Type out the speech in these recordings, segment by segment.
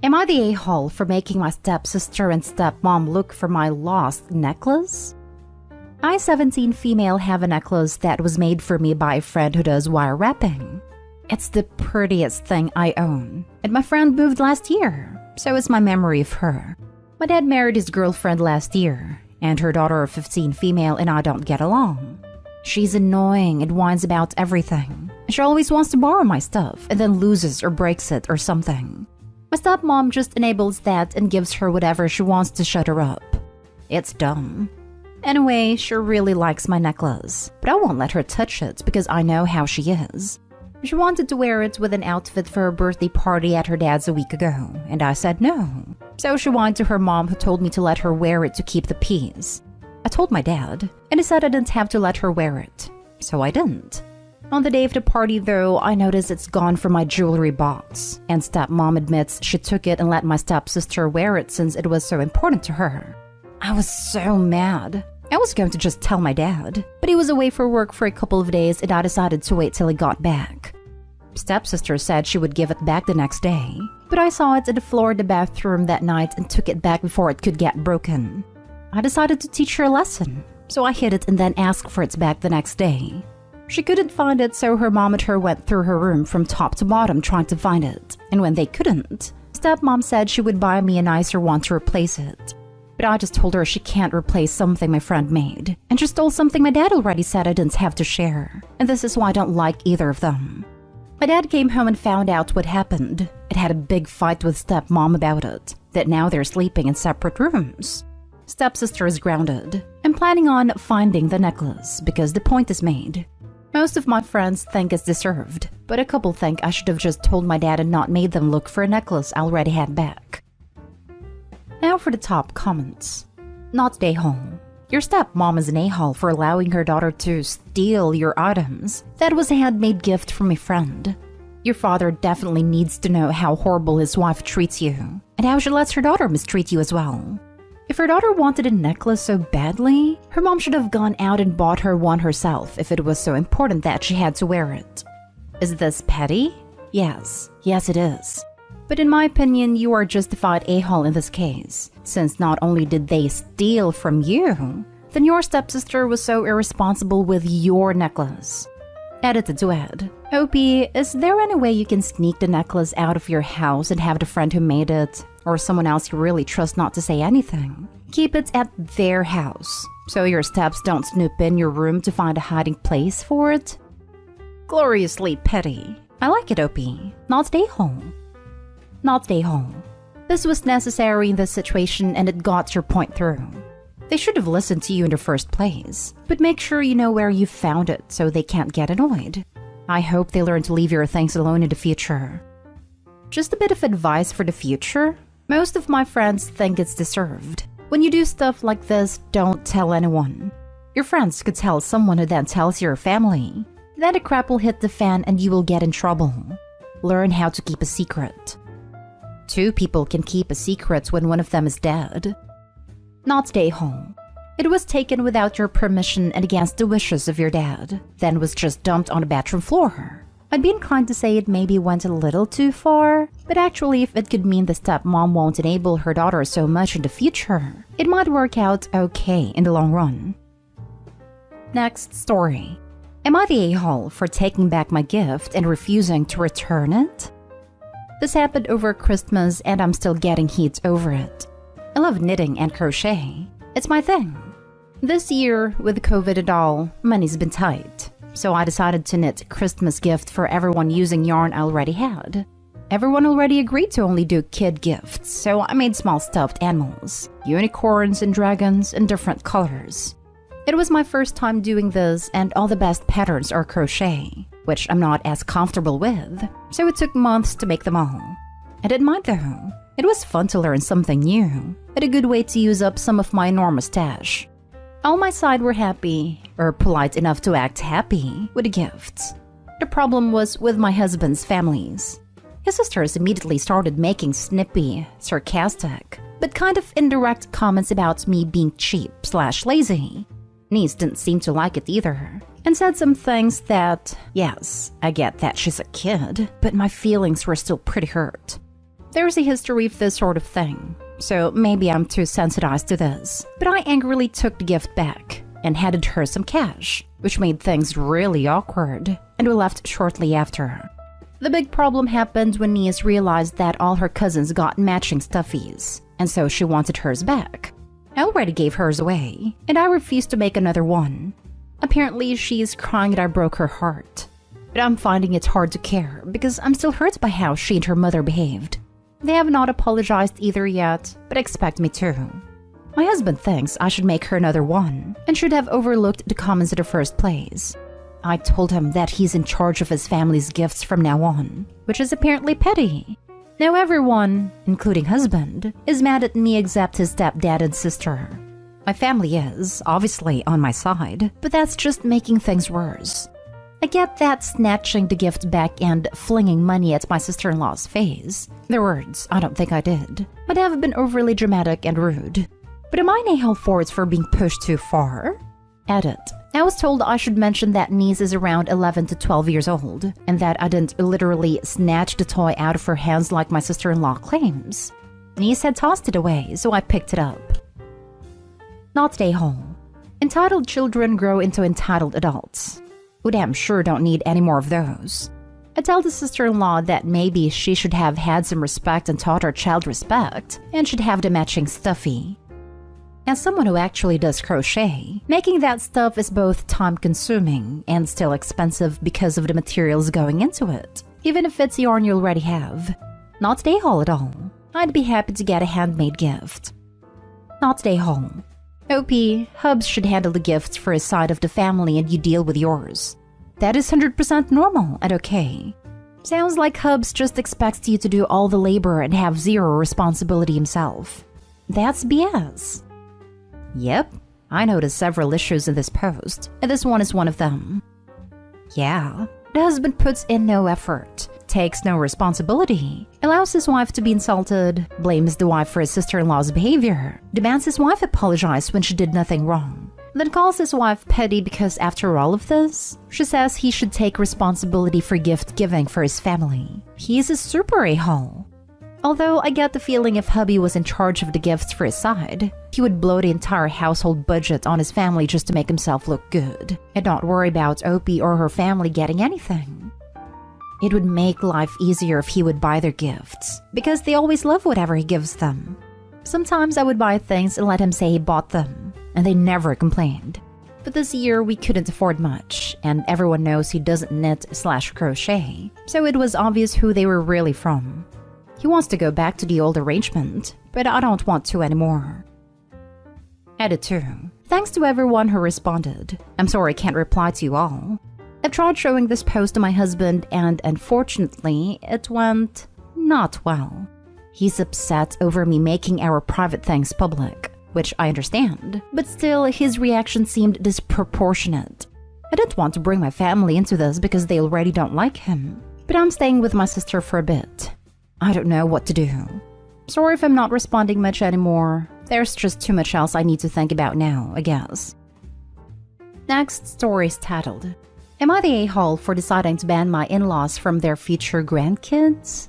Am I the a-hole for making my stepsister and stepmom look for my lost necklace? I, 17 female, have a necklace that was made for me by a friend who does wire wrapping. It's the prettiest thing I own, and my friend moved last year, so it's my memory of her. My dad married his girlfriend last year, and her daughter of 15 female and I don't get along. She's annoying and whines about everything. She always wants to borrow my stuff and then loses or breaks it or something. My stepmom just enables that and gives her whatever she wants to shut her up. It's dumb. Anyway, she really likes my necklace, but I won't let her touch it because I know how she is. She wanted to wear it with an outfit for her birthday party at her dad's a week ago, and I said no. So she whined to her mom, who told me to let her wear it to keep the peace. I told my dad, and he said I didn't have to let her wear it, so I didn't. On the day of the party, though, I noticed it's gone from my jewelry box, and stepmom admits she took it and let my stepsister wear it since it was so important to her. I was so mad. I was going to just tell my dad, but he was away for work for a couple of days and I decided to wait till he got back. Stepsister said she would give it back the next day, but I saw it on the floor of the bathroom that night and took it back before it could get broken. I decided to teach her a lesson, so I hid it and then asked for it back the next day. She couldn't find it, so her mom and her went through her room from top to bottom trying to find it, and when they couldn't, stepmom said she would buy me a nicer one to replace it. But I just told her she can't replace something my friend made, and she stole something my dad already said I didn't have to share, and this is why I don't like either of them. My dad came home and found out what happened. It had a big fight with stepmom about it, that now they're sleeping in separate rooms. Stepsister is grounded. I'm planning on finding the necklace because the point is made. Most of my friends think it's deserved, but a couple think I should have just told my dad and not made them look for a necklace I already had back. Now for the top comments. Not a-hole. Your stepmom is an a-hole for allowing her daughter to steal your items. That was a handmade gift from a friend. Your father definitely needs to know how horrible his wife treats you, and how she lets her daughter mistreat you as well. If her daughter wanted a necklace so badly, her mom should have gone out and bought her one herself if it was so important that she had to wear it. Is this petty? Yes. Yes, it is. But in my opinion, you are justified a-hole in this case, since not only did they steal from you, then your stepsister was so irresponsible with your necklace. Edited to add, Opie, is there any way you can sneak the necklace out of your house and have the friend who made it, or someone else you really trust, not to say anything? Keep it at their house, so your steps don't snoop in your room to find a hiding place for it? Gloriously petty. I like it, Opie. Not a-hole. Not a-hole. This was necessary in this situation and it got your point through. They should have listened to you in the first place, but make sure you know where you found it so they can't get annoyed. I hope they learn to leave your things alone in the future. Just a bit of advice for the future. Most of my friends think it's deserved. When you do stuff like this, don't tell anyone. Your friends could tell someone who then tells your family. Then the crap will hit the fan and you will get in trouble. Learn how to keep a secret. 2 people can keep a secret when one of them is dead. Not a-hole. It was taken without your permission and against the wishes of your dad, then was just dumped on the bathroom floor. I'd be inclined to say it maybe went a little too far, but actually if it could mean the stepmom won't enable her daughter so much in the future, it might work out okay in the long run. Next story. Am I the a-hole for taking back my gift and refusing to return it? This happened over Christmas and I'm still getting heat over it. I love knitting and crochet. It's my thing. This year, with COVID and all, money's been tight. So I decided to knit a Christmas gift for everyone using yarn I already had. Everyone already agreed to only do kid gifts, so I made small stuffed animals, unicorns and dragons in different colors. It was my first time doing this and all the best patterns are crochet, which I'm not as comfortable with, so it took months to make them all. I didn't mind though. It was fun to learn something new, and a good way to use up some of my enormous stash. All my side were happy, or polite enough to act happy, with the gifts. The problem was with my husband's families. His sisters immediately started making snippy, sarcastic, but kind of indirect comments about me being cheap/lazy. Niece didn't seem to like it either, and said some things that, yes, I get that she's a kid, but my feelings were still pretty hurt. There's a history of this sort of thing, so maybe I'm too sensitized to this. But I angrily took the gift back and handed her some cash, which made things really awkward, and we left shortly after. The big problem happened when niece realized that all her cousins got matching stuffies, and so she wanted hers back. I already gave hers away, and I refused to make another one. Apparently, she's crying that I broke her heart. But I'm finding it hard to care because I'm still hurt by how she and her mother behaved. They have not apologized either yet, but expect me to. My husband thinks I should make her another one and should have overlooked the comments in the first place. I told him that he's in charge of his family's gifts from now on, which is apparently petty. Now everyone, including husband, is mad at me except his stepdad and sister. My family is, obviously, on my side, but that's just making things worse. I get that snatching the gift back and flinging money at my sister-in-law's face, their words, I don't think I did, but have been overly dramatic and rude. But am I an a-hole for it for being pushed too far? Edit. I was told I should mention that niece is around 11 to 12 years old, and that I didn't literally snatch the toy out of her hands like my sister-in-law claims. Niece had tossed it away, so I picked it up. Not a-hole. Entitled children grow into entitled adults. We damn sure don't need any more of those. I tell the sister-in-law that maybe she should have had some respect and taught her child respect, and should have the matching stuffy. As someone who actually does crochet, making that stuff is both time-consuming and still expensive because of the materials going into it, even if it's yarn you already have. Not a-hole at all. I'd be happy to get a handmade gift. Not a-hole. OP, Hubs should handle the gifts for his side of the family and you deal with yours. That is 100% normal and okay. Sounds like Hubs just expects you to do all the labor and have zero responsibility himself. That's BS. Yep, I noticed several issues in this post, and this one is one of them. Yeah, the husband puts in no effort, takes no responsibility, allows his wife to be insulted, blames the wife for his sister-in-law's behavior, demands his wife apologize when she did nothing wrong, then calls his wife petty because after all of this, she says he should take responsibility for gift giving for his family. He is a super a-hole. Although I get the feeling if hubby was in charge of the gifts for his side, he would blow the entire household budget on his family just to make himself look good, and not worry about Opie or her family getting anything. It would make life easier if he would buy their gifts, because they always love whatever he gives them. Sometimes I would buy things and let him say he bought them, and they never complained. But this year we couldn't afford much, and everyone knows he doesn't knit/crochet, so it was obvious who they were really from. He wants to go back to the old arrangement, but I don't want to anymore. Edit 2. Thanks to everyone who responded. I'm sorry I can't reply to you all. I've tried showing this post to my husband and unfortunately, it went not well. He's upset over me making our private things public, which I understand, but still his reaction seemed disproportionate. I didn't want to bring my family into this because they already don't like him, but I'm staying with my sister for a bit. I don't know what to do. Sorry if I'm not responding much anymore. There's just too much else I need to think about now, I guess. Next story is titled, Am I the a-hole for deciding to ban my in-laws from their future grandkids?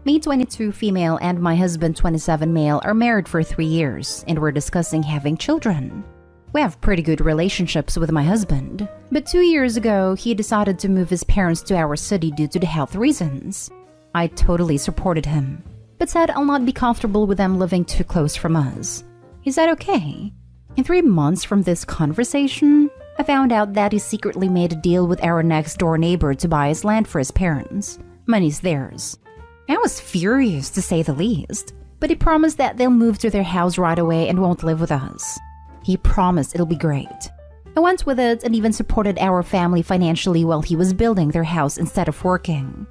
Me, 22 female, and my husband, 27 male, are married for 3 years, and we're discussing having children. We have pretty good relationships with my husband, but 2 years ago, he decided to move his parents to our city due to the health reasons. I totally supported him, but said I'll not be comfortable with them living too close from us. Is that okay? In 3 months from this conversation, I found out that he secretly made a deal with our next-door neighbor to buy his land for his parents. Money's theirs. I was furious to say the least, but he promised that they'll move to their house right away and won't live with us. He promised it'll be great. I went with it and even supported our family financially while he was building their house instead of working.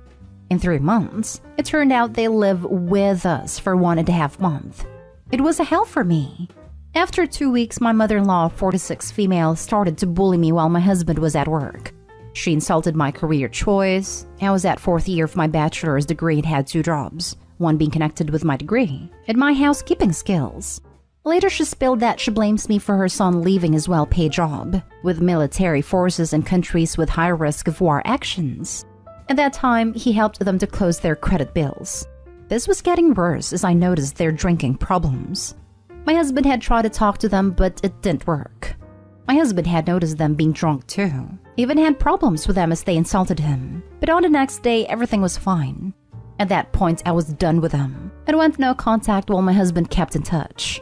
In 3 months, it turned out they live with us for 1.5 months. It was a hell for me. After 2 weeks, my mother-in-law, 46 female, started to bully me while my husband was at work. She insulted my career choice. I was at 4th year of my bachelor's degree and had 2 jobs, one being connected with my degree, and my housekeeping skills. Later, she spilled that she blames me for her son leaving his well-paid job, with military forces in countries with high risk of war actions. At that time, he helped them to close their credit bills. This was getting worse as I noticed their drinking problems. My husband had tried to talk to them, but it didn't work. My husband had noticed them being drunk too. He even had problems with them as they insulted him. But on the next day, everything was fine. At that point, I was done with them and went no contact while my husband kept in touch.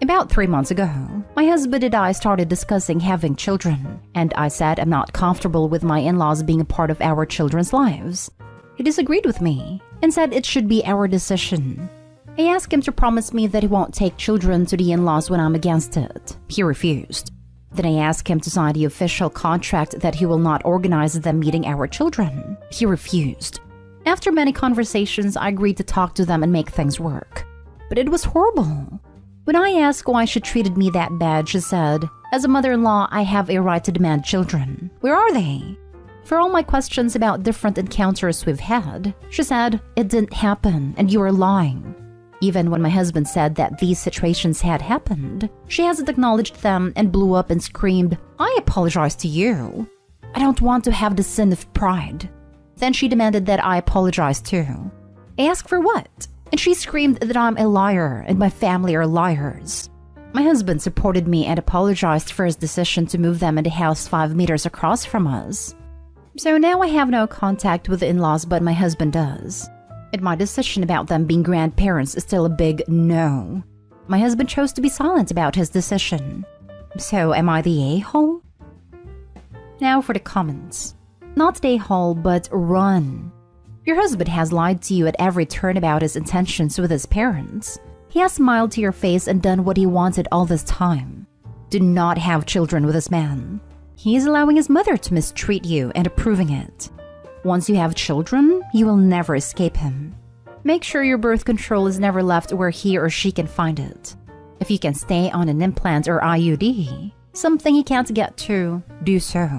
About 3 months ago, my husband and I started discussing having children, and I said I'm not comfortable with my in-laws being a part of our children's lives. He disagreed with me and said it should be our decision. I asked him to promise me that he won't take children to the in-laws when I'm against it. He refused. Then I asked him to sign the official contract that he will not organize them meeting our children. He refused. After many conversations, I agreed to talk to them and make things work. But it was horrible. When I asked why she treated me that bad, she said, "As a mother-in-law, I have a right to demand children. Where are they?" For all my questions about different encounters we've had, she said, "It didn't happen and you are lying." Even when my husband said that these situations had happened, she hasn't acknowledged them and blew up and screamed, "I apologize to you. I don't want to have the sin of pride." Then she demanded that I apologize too. I asked for what? And she screamed that I'm a liar and my family are liars. My husband supported me and apologized for his decision to move them in the house 5 meters across from us. So now I have no contact with the in-laws, but my husband does. And my decision about them being grandparents is still a big no. My husband chose to be silent about his decision. So am I the a-hole? Now for the comments. Not the a-hole, but run. Your husband has lied to you at every turn about his intentions with his parents. He has smiled to your face and done what he wanted all this time. Do not have children with this man. He is allowing his mother to mistreat you and approving it. Once you have children, you will never escape him. Make sure your birth control is never left where he or she can find it. If you can stay on an implant or IUD, something he can't get to, do so.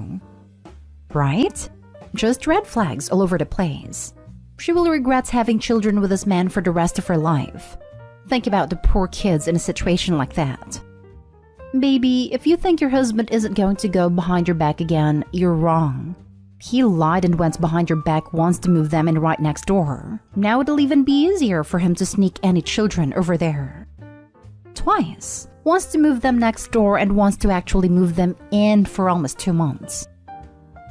Right? Just red flags all over the place. She will regret having children with this man for the rest of her life. Think about the poor kids in a situation like that. Baby, if you think your husband isn't going to go behind your back again, you're wrong. He lied and went behind your back once to move them in right next door. Now it'll even be easier for him to sneak any children over there. Twice. Once to move them next door and once to actually move them in for almost 2 months.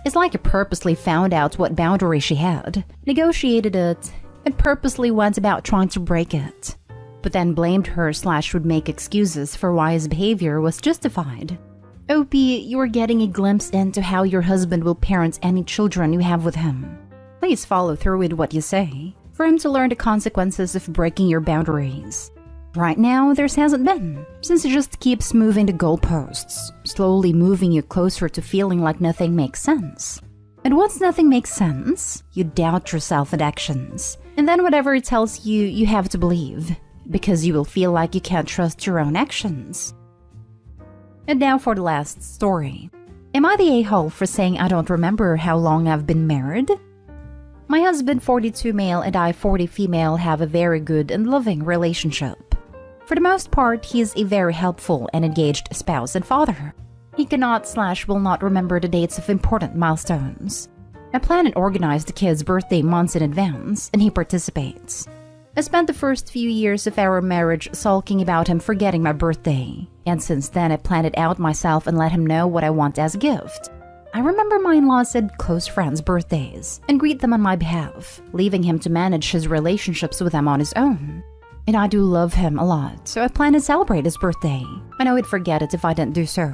It's like he purposely found out what boundary she had, negotiated it, and purposely went about trying to break it. But then blamed her / would make excuses for why his behavior was justified. OP, you are getting a glimpse into how your husband will parent any children you have with him. Please follow through with what you say, for him to learn the consequences of breaking your boundaries. Right now, there hasn't been, since he just keeps moving the goalposts, slowly moving you closer to feeling like nothing makes sense. And once nothing makes sense, you doubt yourself and actions, and then whatever he tells you, you have to believe, because you will feel like you can't trust your own actions. And now for the last story. Am I the a-hole for saying I don't remember how long I've been married? My husband, 42 male, and I, 40 female, have a very good and loving relationship. For the most part, he is a very helpful and engaged spouse and father. He cannot / will not remember the dates of important milestones. I plan and organize the kids' birthday months in advance, and he participates. I spent the first few years of our marriage sulking about him forgetting my birthday, and since then I planned it out myself and let him know what I want as a gift. I remember my in-laws and close friends' birthdays and greet them on my behalf, leaving him to manage his relationships with them on his own. And I do love him a lot, so I plan to celebrate his birthday. I know he'd forget it if I didn't do so.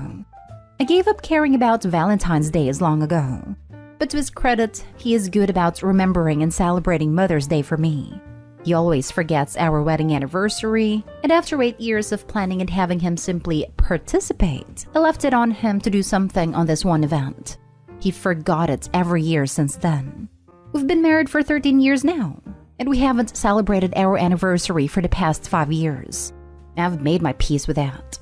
I gave up caring about Valentine's Day long ago. But to his credit, he is good about remembering and celebrating Mother's Day for me. He always forgets our wedding anniversary, and after 8 years of planning and having him simply participate, I left it on him to do something on this one event. He forgot it every year since then. We've been married for 13 years now, and we haven't celebrated our anniversary for the past 5 years. I've made my peace with that.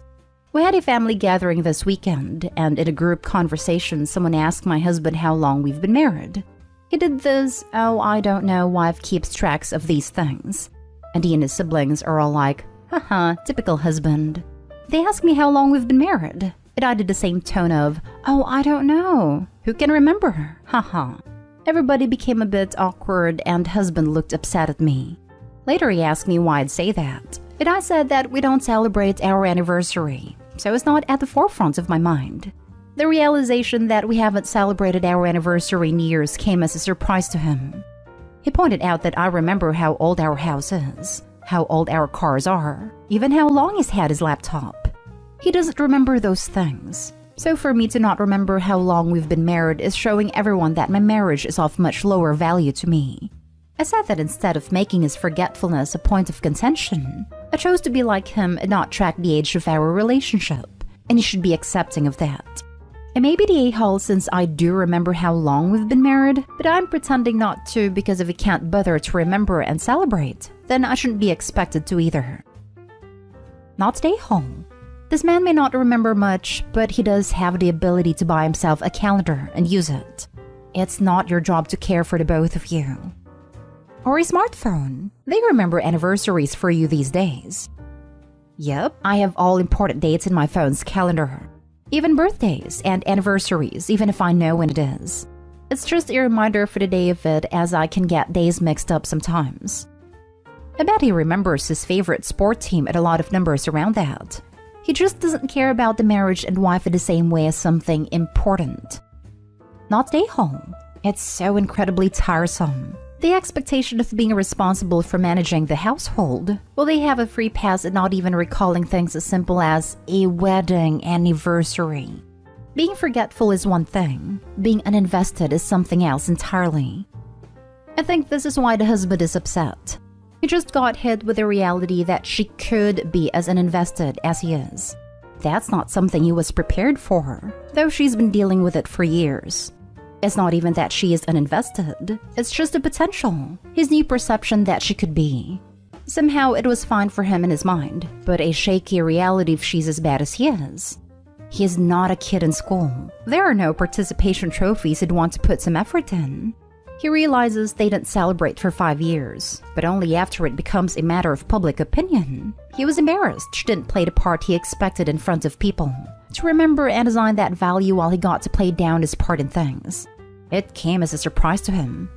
We had a family gathering this weekend, and in a group conversation, someone asked my husband how long we've been married. He did this, "Oh, I don't know, wife keeps tracks of these things." And he and his siblings are all like, "Haha, typical husband." They asked me how long we've been married, and I did the same tone of, "Oh, I don't know. Who can remember? Haha." Everybody became a bit awkward, and husband looked upset at me. Later, he asked me why I'd say that, and I said that we don't celebrate our anniversary, so it's not at the forefront of my mind. The realization that we haven't celebrated our anniversary in years came as a surprise to him. He pointed out that I remember how old our house is, how old our cars are, even how long he's had his laptop. He doesn't remember those things. So for me to not remember how long we've been married is showing everyone that my marriage is of much lower value to me. I said that instead of making his forgetfulness a point of contention, I chose to be like him and not track the age of our relationship, and he should be accepting of that. It may be the a-hole since I do remember how long we've been married, but I'm pretending not to because if he can't bother to remember and celebrate, then I shouldn't be expected to either. Not the a-hole. This man may not remember much, but he does have the ability to buy himself a calendar and use it. It's not your job to care for the both of you. Or a smartphone. They remember anniversaries for you these days. Yep, I have all important dates in my phone's calendar. Even birthdays and anniversaries, even if I know when it is. It's just a reminder for the day of it, as I can get days mixed up sometimes. I bet he remembers his favorite sport team and a lot of numbers around that. He just doesn't care about the marriage and wife in the same way as something important. Not stay home. It's so incredibly tiresome. The expectation of being responsible for managing the household. Will they have a free pass at not even recalling things as simple as a wedding anniversary? Being forgetful is one thing. Being uninvested is something else entirely. I think this is why the husband is upset. He just got hit with the reality that she could be as uninvested as he is. That's not something he was prepared for, though she's been dealing with it for years. It's not even that she is uninvested, it's just the potential, his new perception that she could be. Somehow it was fine for him in his mind, but a shaky reality if she's as bad as he is. He is not a kid in school. There are no participation trophies he'd want to put some effort in. He realizes they didn't celebrate for 5 years, but only after it becomes a matter of public opinion. He was embarrassed she didn't play the part he expected in front of people, to remember and assign that value while he got to play down his part in things. It came as a surprise to him.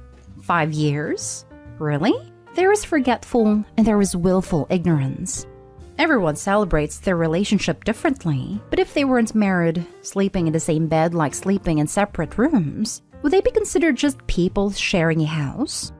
5 years? Really? There is forgetful and there is willful ignorance. Everyone celebrates their relationship differently, but if they weren't married, sleeping in the same bed like sleeping in separate rooms, would they be considered just people sharing a house?